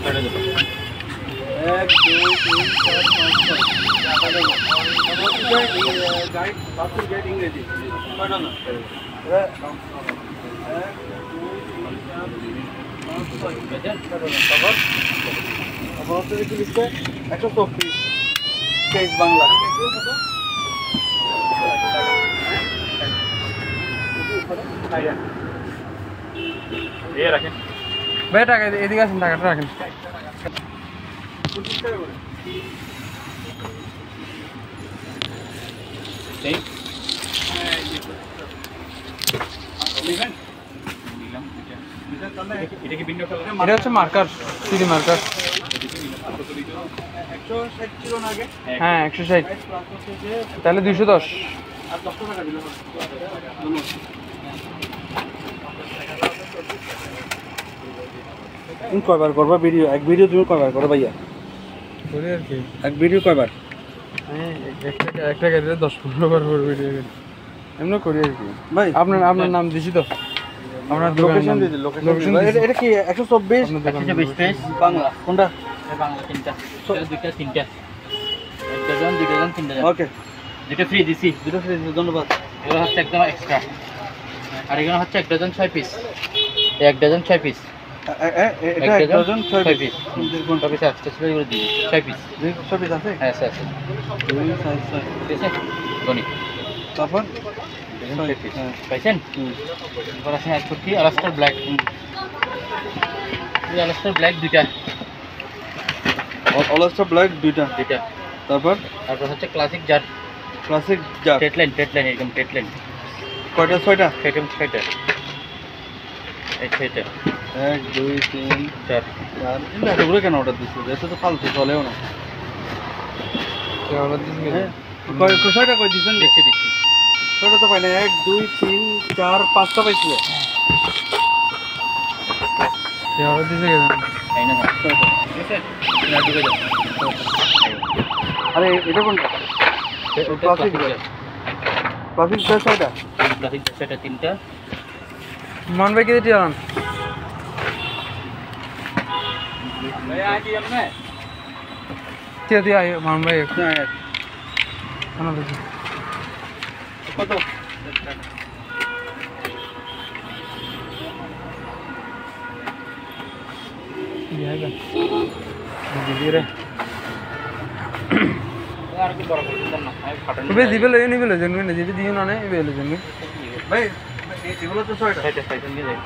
1 2 3 4 5 guide bathroom gate ইংরেজি কয়টা না 1 2 3 4 5 6 লিখছে 124 পেজ বাংলা এই রাখেন ভাই টাকা এদিকে আসেন টাকাটা রাখেন এটা হচ্ছে মার্কার সিডি মার্কার 160 ছিল না আগে হ্যাঁ 160 তাহলে 210 আর 10 টাকা দিলে তুমি কয়বার করবা ভিডিও এক ভিডিও তুমি কয়বার করো ভাইয়া করি আর কি এক ভিডিও কয়বার হ্যাঁ একটা গাড়িতে 10-15 বার করে ভিডিও করি এমনি করি আর কি ভাই আপনার নাম দিছি তো আপনার লোকেশন দিয়ে দিন লোকেশন এটা কি 124 পেজ বাংলা কোনটা বাংলা তিনটা দুইটা তিনটা একটা জন দুইটা জন তিনটা জন ওকে দুটো ফ্রি দিছি দুটো ফ্রি ধন্যবাদ এগুলো হচ্ছে একদম এক্সট্রা আর এগুলো হচ্ছে এক ডজন 6 পিস এক ডজন 6 পিস এটা এক ডজন 6 পিস কোনটা পিস এক্সট্রা ছিল এগুলো দিই 6 পিস 6 পিস আছে হ্যাঁ স্যার 2 6 ঠিক আছে গনি তারপর 6 পিস পাইছেন এবার আছে একটু আলাস্টার ব্ল্যাক এই আলাস্টার ব্ল্যাক দুইটা অলস্টার ব্ল্যাক দুইটা তারপর হচ্ছে ক্লাসিক জার ক্লাসিক জার টেটলাইন এরকম টেটলাইন কয়টা 6টা সেরকম 6টা এই 6টা 1 2 3 4 4 কিন্তু এতগুলো কেন অর্ডার দিছো এটা তো ফালতু চলেও না অর্ডার দিছি কয় 6টা কই দিছেন দিচ্ছি 6টা তো পাই না 1 2 3 4 5টা পাইছিল অর্ডার দিছে তাই না ঠিক আছে না ঢুকে যাও আরে এটা কোনটা ক্লাসিক ক্লাসিক 6টা ক্লাসিক সেটা তিনটা মান ভাই কেটে আন ভাই আইডি আমনে কে দিয়ে আয় মান ভাই হ্যাঁ খানা দেখি কত দিয়েগা দিবি রে আর কি বড় করে দিলাম না আমি ফাটানো তবে দিবে লই নিবে লই জন্মে না দিবে দিও না নে এবে লই জন্মে ভাই এগুলো তো 6টা সাইডে নিয়ে যাই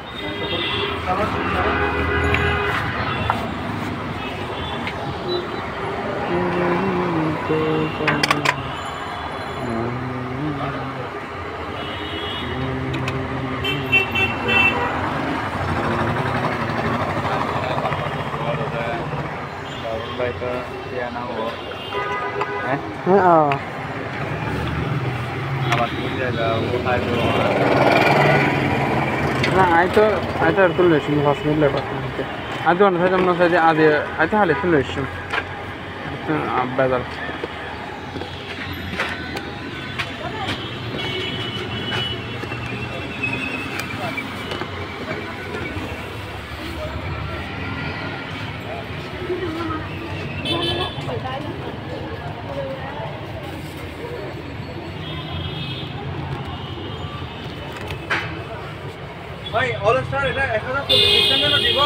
না আইতো আর তুলে এসেছি 5 মিনিট লাগে আইতো না সাইজ আমরা সাইজ আদে আইতো হালে তুলে এসেছি বাজার ভাই অলস্টার এটা 1040 ডিসকাউন্ট দিব